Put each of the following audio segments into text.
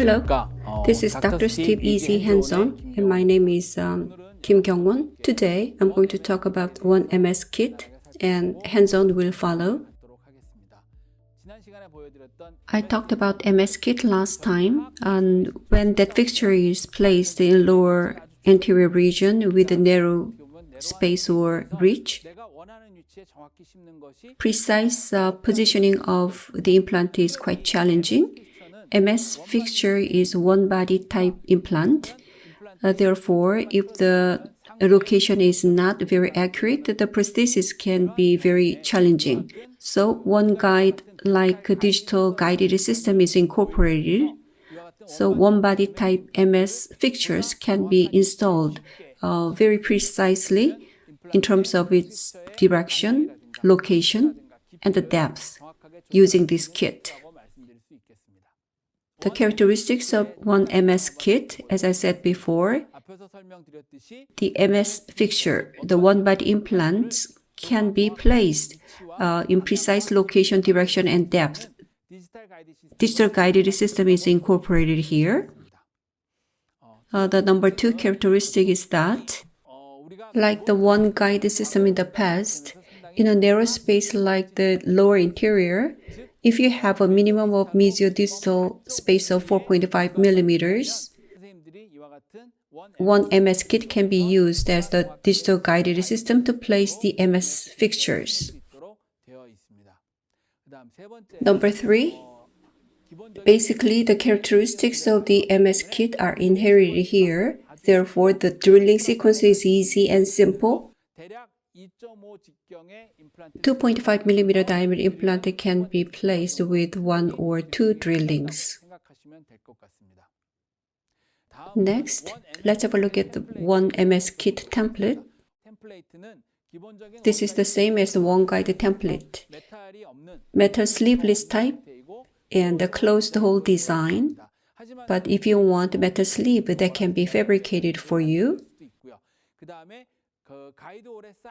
Hello, this is Dr. Steve Easy Hands-On, and my name is Kim Kyung-won. Today, I'm going to talk about OneMS KIT, and hands-on will follow. I talked about MS KIT last time, and when that fixture is placed in lower anterior region with a narrow space or reach, precise positioning of the implant is quite challenging. MS fixture is one-body type implant. Therefore, if the location is not very accurate, the prosthesis can be very challenging. So, one guide like a digital guided system is incorporated. So, one-body type MS fixtures can be installed very precisely in terms of its direction, location, and the depth using this kit. The characteristics of OneMS KIT, as I said before, the MS fixture, the one-body implants, can be placed in precise location, direction, and depth. Digital guided system is incorporated here. The number 2 characteristic is that, like the one guided system in the past, in a narrow space like the lower interior, if you have a minimum of mesiodistal space of 4.5 millimeters, OneMS KIT can be used as the digital guided system to place the MS fixtures. Number 3, basically the characteristics of the MS KIT are inherited here. Therefore, the drilling sequence is easy and simple. 2.5 millimeter diameter implant can be placed with 1 or 2 drillings. Next, let's have a look at the OneMS KIT template. This is the same as the one guide template. Metal sleeveless type and a closed hole design. But if you want metal sleeve, that can be fabricated for you.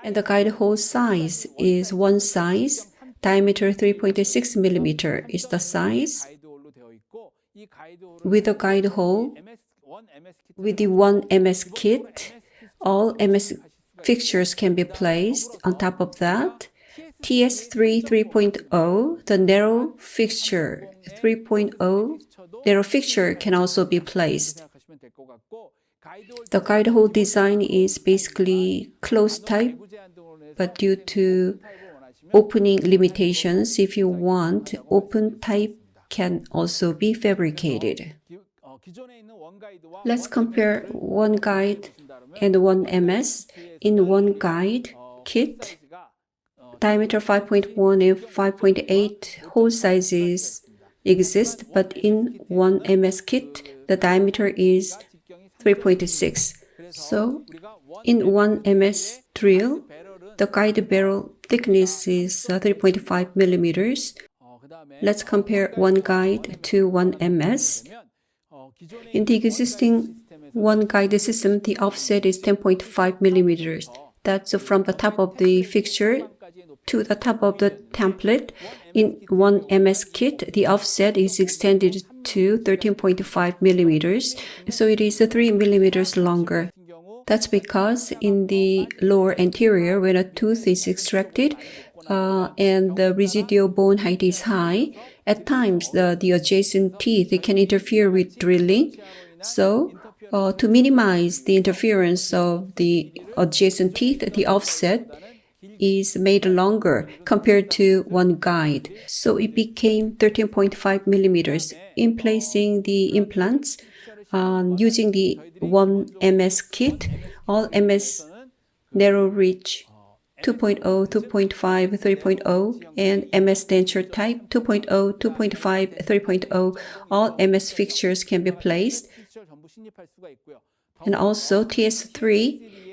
And the guide hole size is one size. Diameter 3.6 millimeter is the size. With the guide hole, with the OneMS KIT, all MS fixtures can be placed. On top of that, TS3 3.0, the narrow fixture 3.0, narrow fixture can also be placed. The guide hole design is basically closed type, but due to opening limitations, if you want, open type can also be fabricated. Let's compare one guide and OneMS. In one guide kit, diameter 5.1 and 5.8 hole sizes exist, but in OneMS KIT, the diameter is 3.6. So, in OneMS drill, the guide barrel thickness is 3.5 millimeters. Let's compare one guide to OneMS. In the existing one guide system, the offset is 10.5 millimeters. That's from the top of the fixture to the top of the template. In OneMS KIT, the offset is extended to 13.5 millimeters, so it is 3 millimeters longer. That's because in the lower anterior, when a tooth is extracted and the residual bone height is high, at times the adjacent teeth can interfere with drilling. So, to minimize the interference of the adjacent teeth, the offset is made longer compared to one guide. So it became 13.5 millimeters. In placing the implants, using the OneMS KIT, all MS narrow reach 2.0, 2.5, 3.0, and MS denture type 2.0, 2.5, 3.0, all MS fixtures can be placed. And also TS3,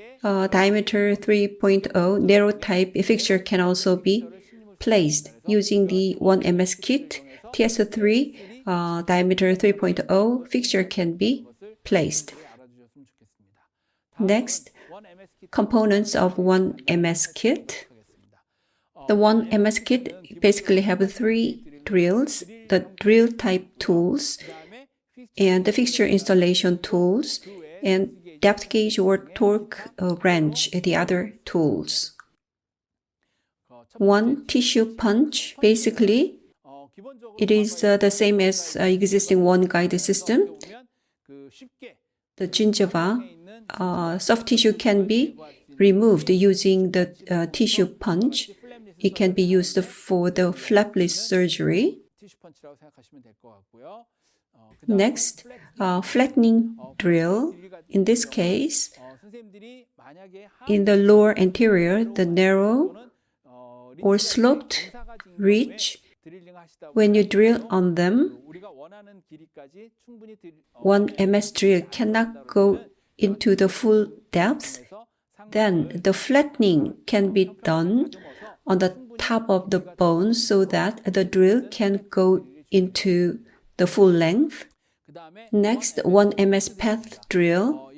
diameter 3.0 narrow type fixture can also be placed using the OneMS KIT. TS3 diameter 3.0 fixture can be placed. Next, components of OneMS KIT. The OneMS KIT basically have 3 drills, the drill type tools, and the fixture installation tools, and depth gauge or torque wrench, the other tools. One tissue punch, basically, it is the same as existing OneGuide system. The gingiva, soft tissue can be removed using the tissue punch. It can be used for the flapless surgery. Next, flattening drill. In this case, in the lower anterior, the narrow or sloped ridge, when you drill on them, OneMS drill cannot go into the full depth. Then the flattening can be done on the top of the bone so that the drill can go into the full length. Next, OneMS path drill.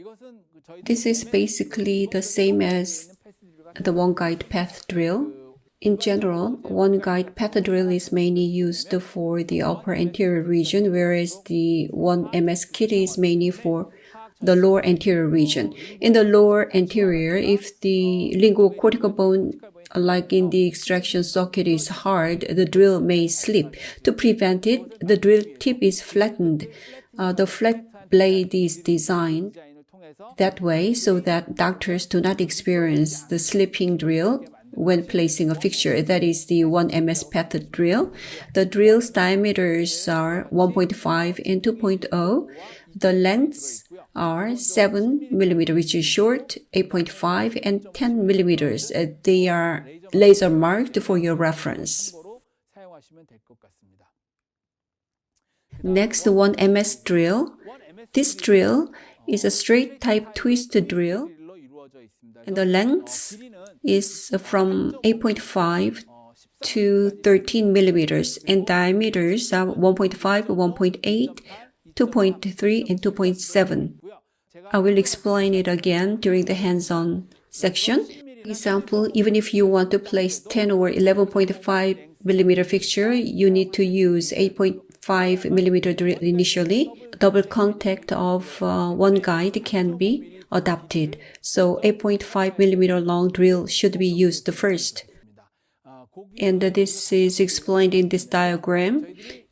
This is basically the same as the OneGuide path drill. In general, OneGuide path drill is mainly used for the upper anterior region, whereas the OneMS KIT is mainly for the lower anterior region. In the lower anterior, if the linguocortical bone, like in the extraction socket, is hard, the drill may slip. To prevent it, the drill tip is flattened. The flat blade is designed that way so that doctors do not experience the slipping drill when placing a fixture. That is the OneMS path drill. The drill's diameters are 1.5 and 2.0. The lengths are 7 mm, which is short, 8.5, and 10 millimeters. They are laser marked for your reference. Next, OneMS drill. This drill is a straight type twist drill, and the length is from 8.5 to 13 millimeters, and diameters are 1.5, 1.8, 2.3, and 2.7. I will explain it again during the hands-on section. For example, even if you want to place 10 or 11.5 millimeter fixture, you need to use 8.5 millimeter drill initially. Double contact of OneGuide can be adopted. So 8.5 millimeter long drill should be used first. And this is explained in this diagram.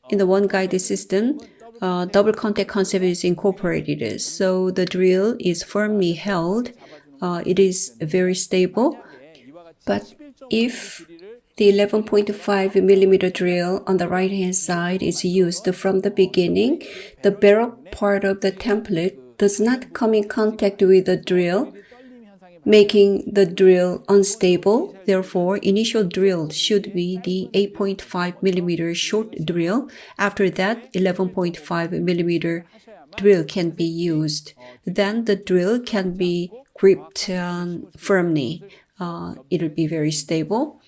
In the OneGuide system, double contact concept is incorporated. So the drill is firmly held. It is very stable. But if the 11.5 millimeter drill on the right-hand side is used from the beginning, the barrel part of the template does not come in contact with the drill, making the drill unstable. Therefore, initial drill should be the 8.5 millimeter short drill. After that, 11.5 millimeter drill can be used. Then the drill can be gripped firmly. It will be very stable.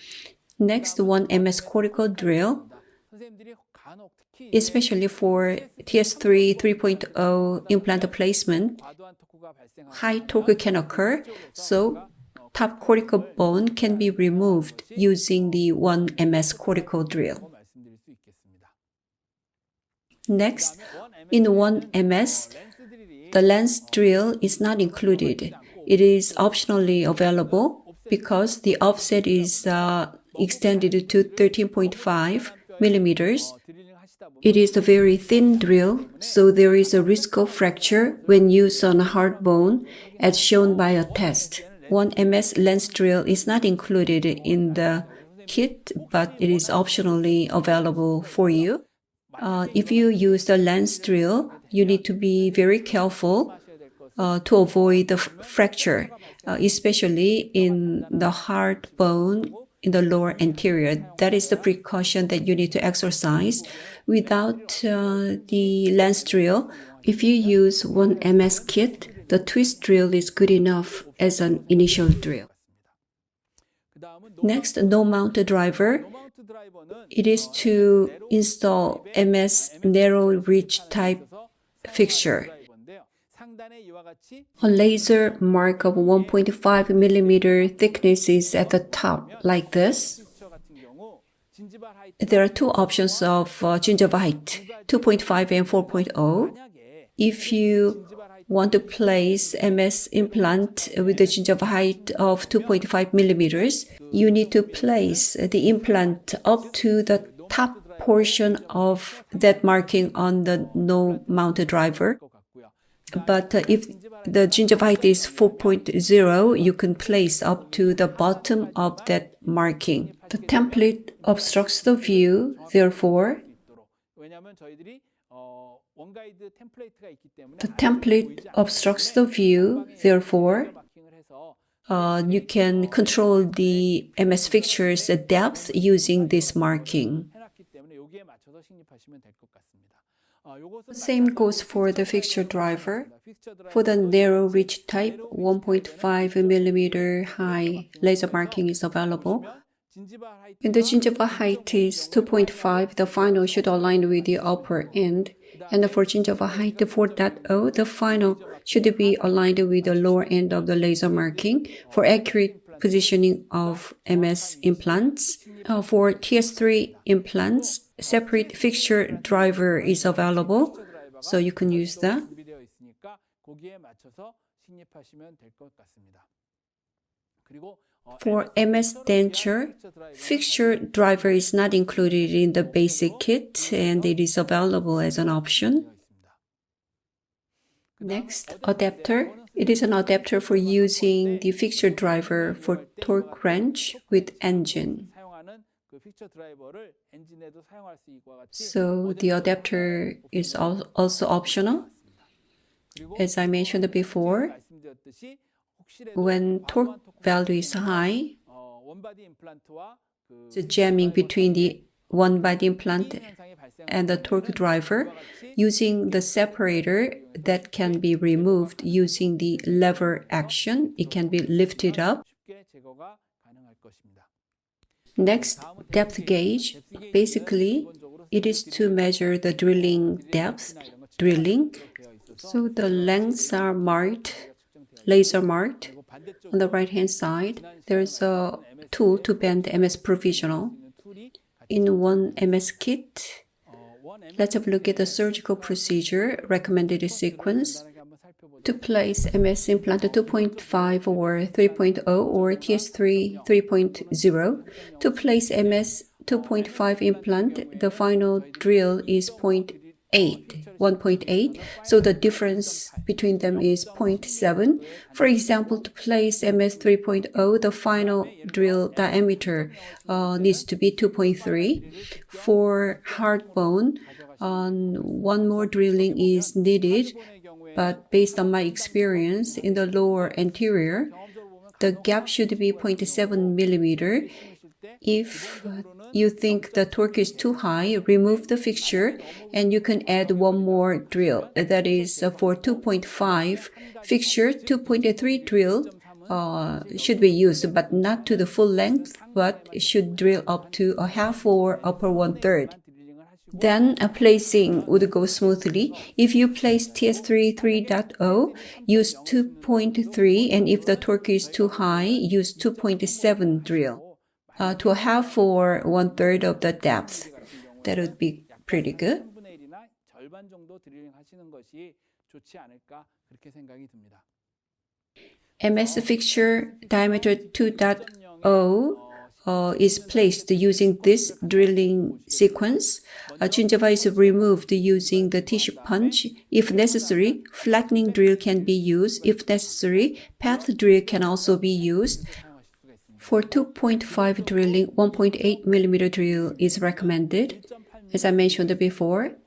Next, OneMS cortical drill, especially for TS3 3.0 implant placement, high torque can occur, so top cortical bone can be removed using the OneMS cortical drill. Next, in OneMS, the lens drill is not included. It is optionally available because the offset is extended to 13.5 millimeters. It is a very thin drill, so there is a risk of fracture when used on a hard bone, as shown by a test. OneMS lens drill is not included in the kit, but it is optionally available for you. If you use the lens drill, you need to be very careful to avoid the fracture, especially in the hard bone in the lower anterior. That is the precaution that you need to exercise. Without the lens drill, if you use OneMS KIT, the twist drill is good enough as an initial drill. Next, no mount driver. It is to install MS narrow ridge type fixture. A laser mark of 1.5 millimeter thickness is at the top, like this. There are two options of gingiva height, 2.5 and 4.0. if you want to place MS implant with a gingiva height of 2.5 millimeters, you need to place the implant up to the top portion of that marking on the no mount driver. But if the gingiva height is 4.0, you can place up to the bottom of that marking. The template obstructs the view, therefore, you can control the MS fixture's depth using this marking. Same goes for the fixture driver. For the narrow reach type, 1.5 millimeter high laser marking is available. When the gingiva height is 2.5, the final should align with the upper end. And for gingiva height 4.0, the final should be aligned with the lower end of the laser marking for accurate positioning of MS implants. For TS3 implants, separate fixture driver is available, so you can use that. For MS denture, fixture driver is not included in the basic kit and it is available as an option. Next, adapter. It is an adapter for using the fixture driver for torque wrench with engine. So the adapter is also optional. As I mentioned before, when torque value is high, the jamming between the one body implant and the torque driver, using the separator that can be removed using the lever action, it can be lifted up. Next, depth gauge. Basically, it is to measure the drilling depth. So the lengths are marked, laser marked. On the right hand side, there is a tool to bend MS Provisional. In OneMS KIT, let's have a look at the surgical procedure recommended sequence. To place MS implant 2.5 or 3.0 or TS3 3.0. To place MS 2.5 implant, the final drill is 1.8. So the difference between them is 0.7. For example, to place MS 3.0, the final drill diameter needs to be 2.3. For hard bone, one more drilling is needed. But based on my experience in the lower anterior, the gap should be 0.7 millimeter. If you think the torque is too high, remove the fixture and you can add one more drill. That is for 2.5 fixture, 2.3 drill should be used, but not to the full length, but should drill up to a half or upper 1/3. Then placing would go smoothly. If you place TS3 3.0, use 2.3, and if the torque is too high, use 2.7 drill to a half or 1/3 of the depth. That would be pretty good. MS fixture diameter 2.0 is placed using this drilling sequence. Gingiva is removed using the tissue punch. If necessary, flattening drill can be used. If necessary, path drill can also be used. For 2.5 drilling, 1.8 millimeter drill is recommended. As I mentioned before,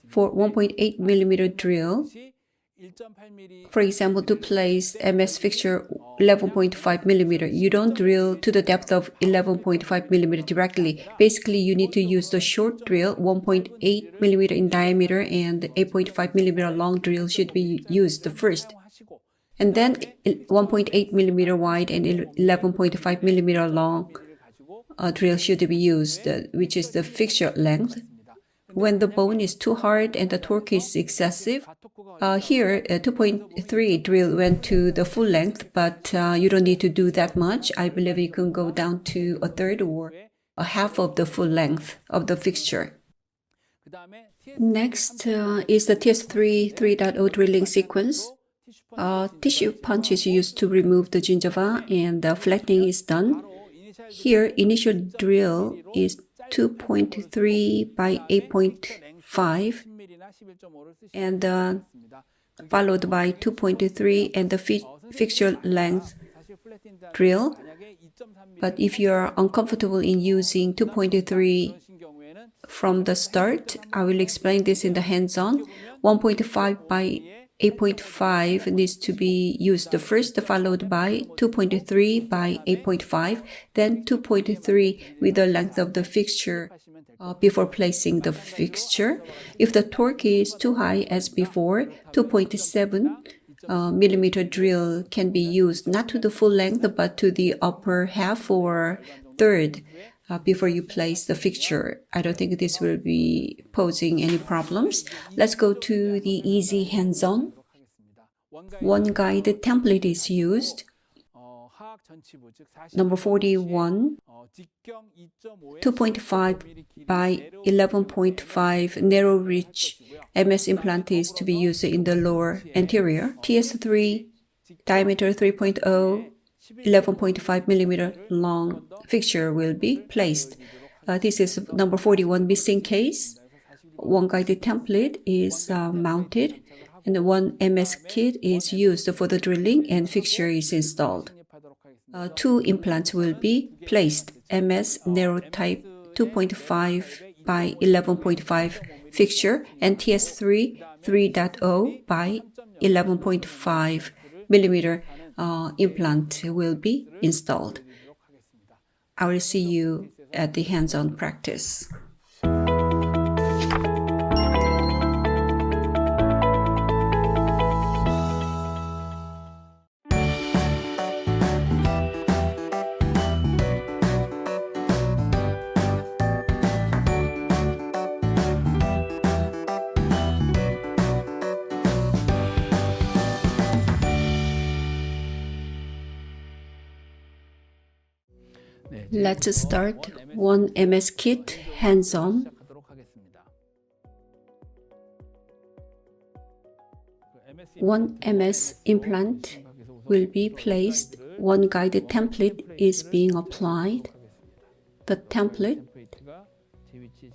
for 1.8 millimeter drill, for example, to place MS fixture 11.5 millimeter, you don't drill to the depth of 11.5 millimeter directly. Basically, you need to use the short drill, 1.8 millimeter in diameter and 8.5 millimeter long drill should be used first. And then 1.8 millimeter wide and 11.5 millimeter long drill should be used, which is the fixture length. When the bone is too hard and the torque is excessive, here 2.3 drill went to the full length, but you don't need to do that much. I believe you can go down to a third or a half of the full length of the fixture. Next is the TS3 3.0 drilling sequence. Tissue punch is used to remove the gingiva and the flattening is done. Here, initial drill is 2.3 by 8.5 and followed by 2.3 and the fixture length drill. But if you are uncomfortable in using 2.3 from the start, I will explain this in the hands-on. 1.5 by 8.5 needs to be used first, followed by 2.3 by 8.5, then 2.3 with the length of the fixture before placing the fixture. If the torque is too high as before, 2.7 millimeter drill can be used not to the full length but to the upper half or third before you place the fixture. I don't think this will be posing any problems. Let's go to the easy hands-on. One guide template is used. Number 41, 2.5 by 11.5 narrow reach MS implant is to be used in the lower anterior. TS3, diameter 3.0, 11.5 millimeter long fixture will be placed. This is number 41 missing case. One guided template is mounted and the OneMS kit is used for the drilling and fixture is installed. Two implants will be placed. MS narrow type 2.5 by 11.5 fixture and TS3 3.0 by 11.5 millimeter implant will be installed. I will see you at the hands-on practice. Let's start OneMS kit hands-on. OneMS implant will be placed. One guided template is being applied. The template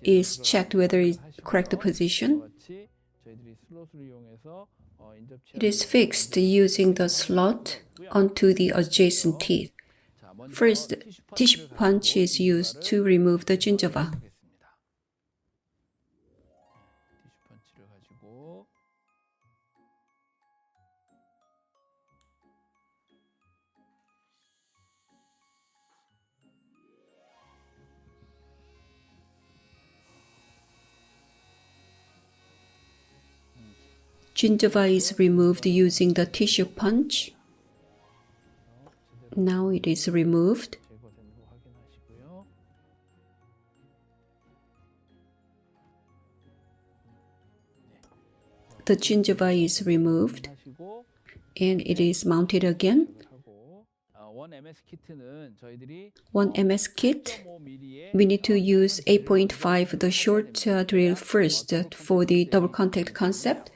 is checked whether it's correct position. It is fixed using the slot onto the adjacent teeth. First, tissue punch is used to remove the gingiva. Gingiva is removed using the tissue punch. Now it is removed. The gingiva is removed and it is mounted again. OneMS kit, we need to use 8.5, the short drill first for the double contact concept.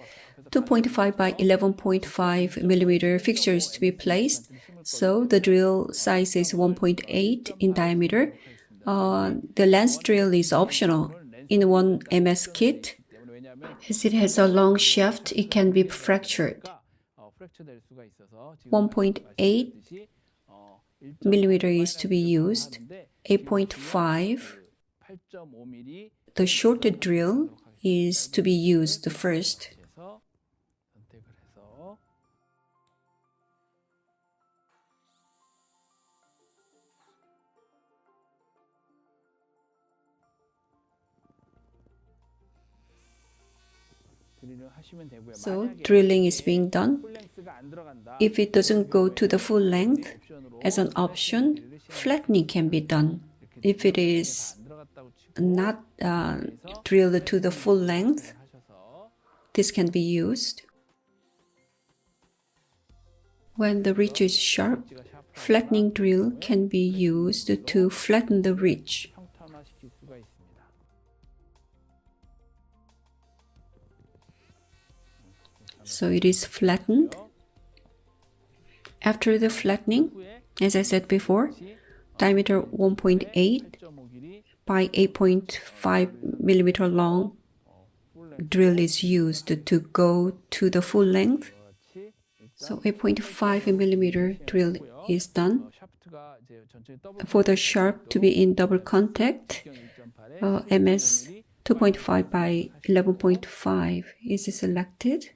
2.5 by 11.5 millimeter fixture is to be placed. So the drill size is 1.8 in diameter. The lens drill is optional in OneMS kit. As it has a long shaft, it can be fractured. 1.8 millimeter is to be used. 8.5, the shorter drill is to be used first. So drilling is being done. If it doesn't go to the full length, as an option, flattening can be done. If it is not drilled to the full length, this can be used. When the ridge is sharp, flattening drill can be used to flatten the ridge. So it is flattened. After the flattening, as I said before, diameter 1.8 by 8.5 millimeter long drill is used to go to the full length. So 8.5 millimeter drill is done. For the sharp to be in double contact, MS 2.5 by 11.5 is selected.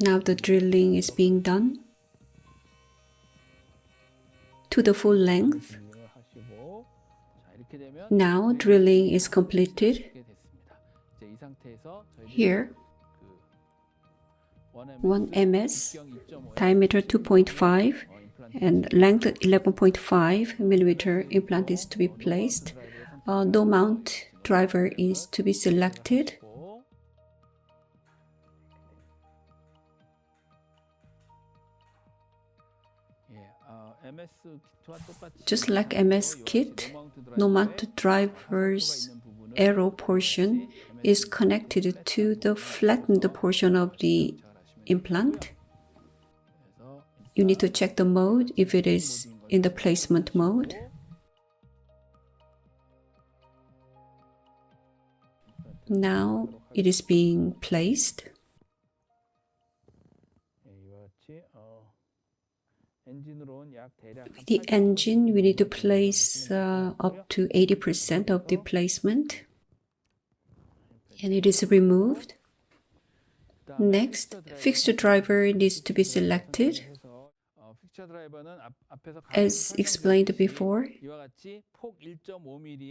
Now the drilling is being done to the full length. Now drilling is completed. Here, 1MS, diameter 2.5 and length 11.5 millimeter implant is to be placed. No mount driver is to be selected. Just like MS KIT, no mount driver's arrow portion is connected to the flattened portion of the implant. You need to check the mode if it is in the placement mode. Now it is being placed. With the engine, we need to place up to 80% of the placement. And it is removed. Next, fixed driver needs to be selected. As explained before,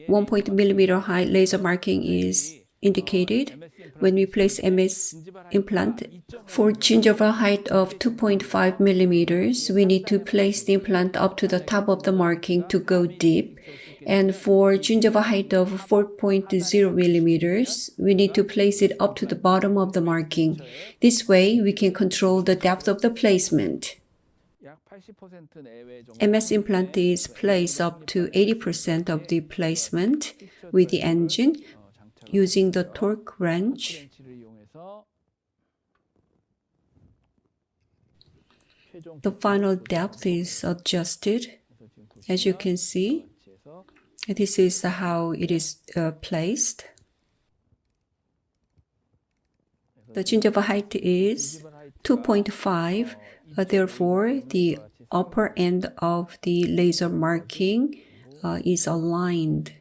1 millimeter high laser marking is indicated when we place MS implant. For gingival height of 2.5 millimeters, we need to place the implant up to the top of the marking to go deep. And for gingival height of 4.0 millimeters, we need to place it up to the bottom of the marking. This way, we can control the depth of the placement. MS implant is placed up to 80% of the placement with the engine using the torque wrench. The final depth is adjusted. As you can see, this is how it is placed. The gingival height is 2.5. Therefore, the upper end of the laser marking is aligned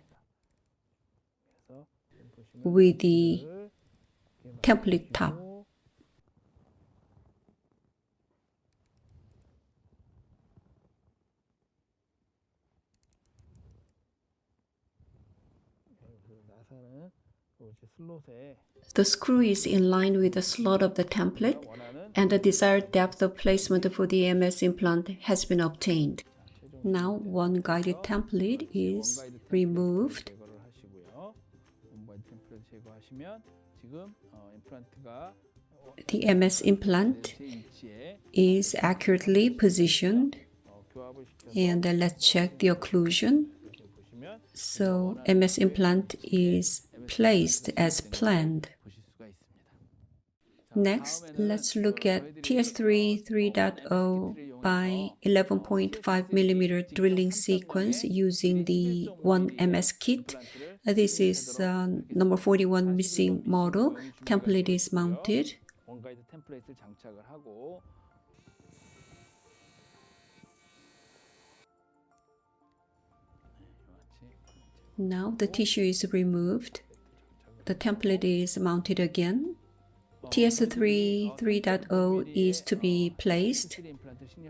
with the template top. The screw is in line with the slot of the template, and the desired depth of placement for the MS implant has been obtained. Now, one guided template is removed. The MS implant is accurately positioned, and let's check the occlusion. So, MS implant is placed as planned. Next, let's look at TS3 3.0 by 11.5 millimeter drilling sequence using the OneMS KIT. This is number 41 missing model. Template is mounted. Now the tissue is removed. The template is mounted again. TS3 3.0 is to be placed.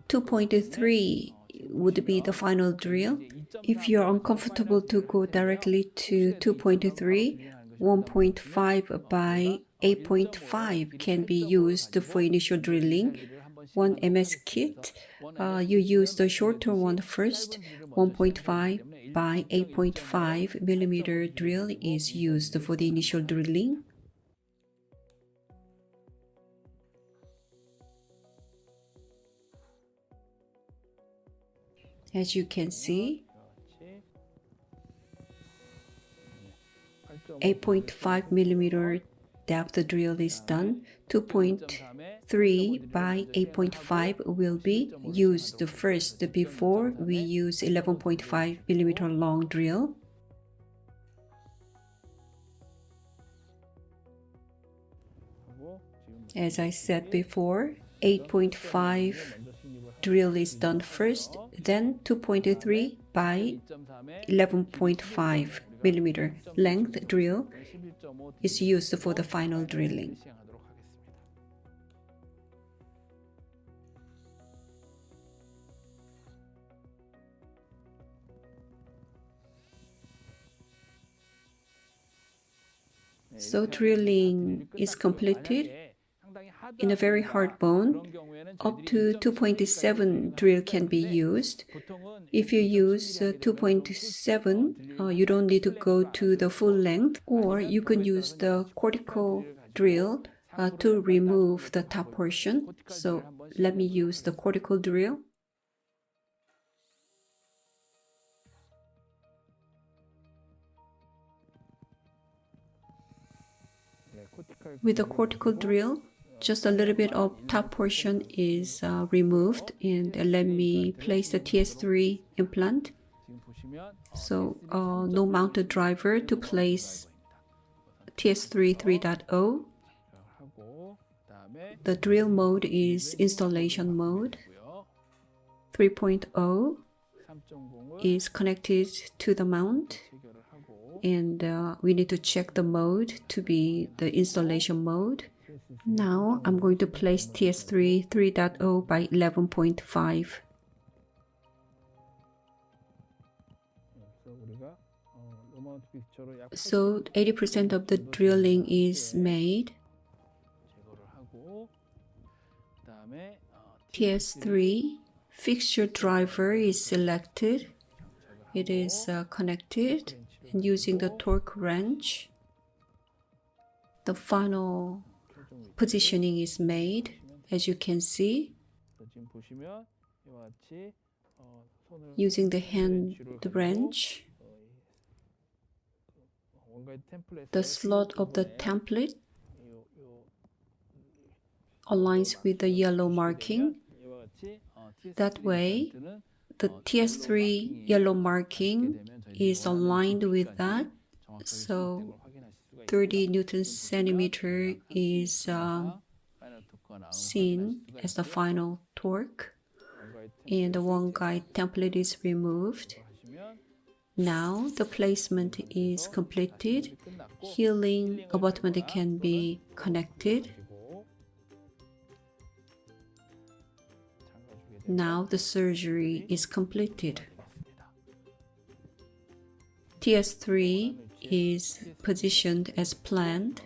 2.3 would be the final drill. If you're uncomfortable to go directly to 2.3, 1.5 by 8.5 can be used for initial drilling. OneMS KIT, you use the shorter one first. 1.5 by 8.5 millimeter drill is used for the initial drilling. As you can see, 8.5 millimeter depth drill is done. 2.3 by 8.5 will be used first before we use 11.5 millimeter long drill. As I said before, 8.5 drill is done first, then 2.3 by 11.5 millimeter length drill is used for the final drilling. So drilling is completed in a very hard bone. Up to 2.7 drill can be used. If you use 2.7, you don't need to go to the full length, or you can use the cortical drill to remove the top portion. So let me use the cortical drill. With the cortical drill, just a little bit of top portion is removed, and let me place the TS3 implant. So no mounted driver to place TS3 3.0. The drill mode is installation mode. 3.0 is connected to the mount, and we need to check the mode to be the installation mode. Now I'm going to place TS3 3.0 by 11.5. So 80% of the drilling is made. TS3 fixture driver is selected. It is connected, and using the torque wrench, the final positioning is made. As you can see, using the hand wrench, the slot of the template aligns with the yellow marking. That way, the TS3 yellow marking is aligned with that. So 30 Newton centimeter is seen as the final torque, and the one guide template is removed. Now the placement is completed. Healing abutment can be connected. Now the surgery is completed. TS3 is positioned as planned.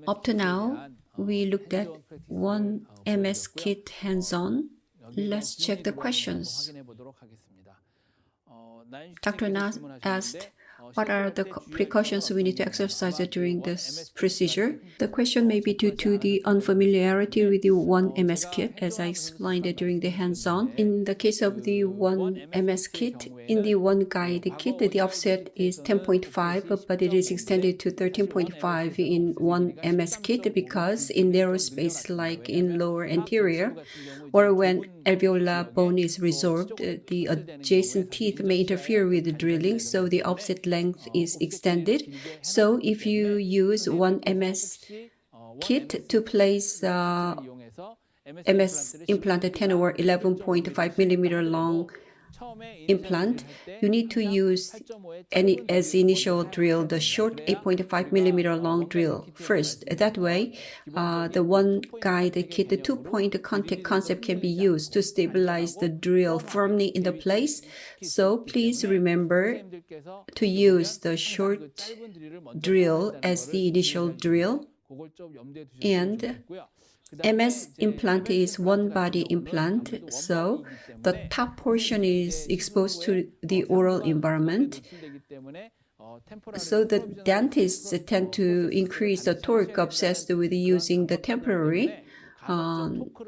Up to now, we looked at OneMS KIT hands-on. Let's check the questions. Dr. Na asked, what are the precautions we need to exercise during this procedure? The question may be due to the unfamiliarity with the OneMS KIT, as I explained it during the hands-on. In the case of the OneMS KIT, in the one guide kit, the offset is 10.5, but it is extended to 13.5 in OneMS KIT because in narrow space like in lower anterior, or when alveolar bone is resorbed, the adjacent teeth may interfere with the drilling, so the offset length is extended. So if you use OneMS KIT to place MS implant 10 or 11.5 millimeter long implant, you need to use as initial drill the short 8.5 millimeter long drill first. That way, the one guide kit, the 2-point contact concept can be used to stabilize the drill firmly in the place. So please remember to use the short drill as the initial drill. And MS implant is one body implant, so the top portion is exposed to the oral environment. So the dentists tend to increase the torque obsessed with using the temporary.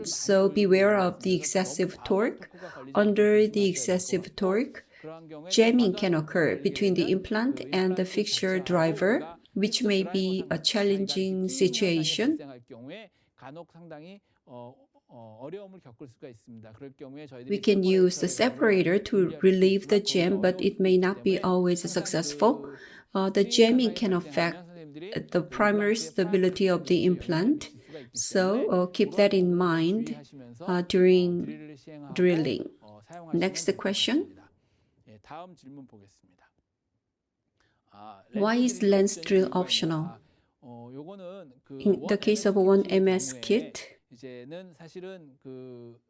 So beware of the excessive torque. Under the excessive torque, jamming can occur between the implant and the fixture driver, which may be a challenging situation. We can use the separator to relieve the jam, but it may not be always successful. The jamming can affect the primary stability of the implant, so keep that in mind during drilling. Next question. Why is lens drill optional? In the case of OneMS KIT,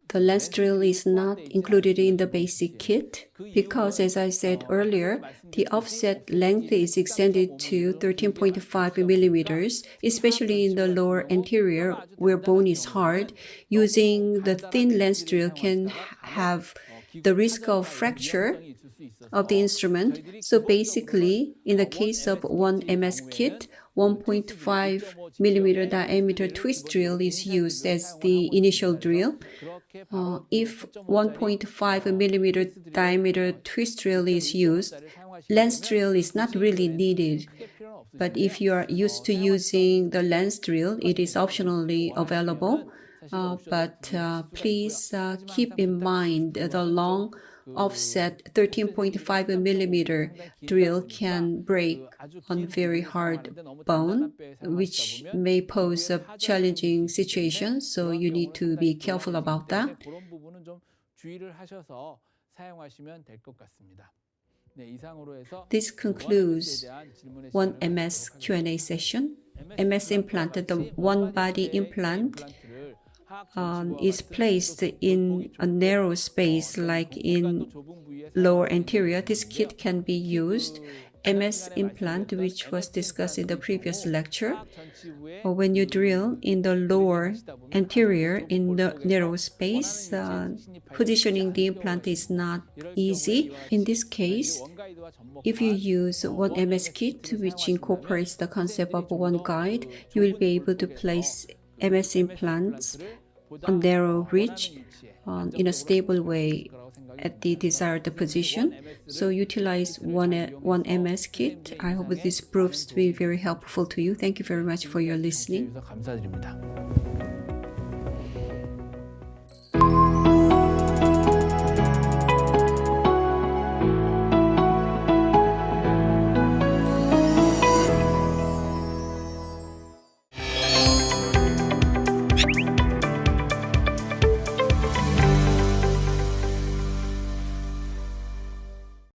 the lens drill is not included in the basic kit because, as I said earlier, the offset length is extended to 13.5 millimeters, especially in the lower anterior where bone is hard. Using the thin lens drill can have the risk of fracture of the instrument. So basically, in the case of OneMS KIT, 1.5 millimeter diameter twist drill is used as the initial drill. If 1.5 millimeter diameter twist drill is used, lens drill is not really needed. But if you are used to using the lens drill, it is optionally available. But please keep in mind the long offset 13.5 millimeter drill can break on very hard bone, which may pose a challenging situation, so you need to be careful about that. This concludes OneMS Q&A session. MS implant, the one body implant, is placed in a narrow space like in lower anterior. This kit can be used. MS implant, which was discussed in the previous lecture, or when you drill in the lower anterior in the narrow space, positioning the implant is not easy. In this case, if you use OneMS KIT, which incorporates the concept of one guide, you will be able to place MS implants on narrow ridge in a stable way at the desired position. So utilize OneMS KIT. I hope this proves to be very helpful to you. Thank you very much for your listening.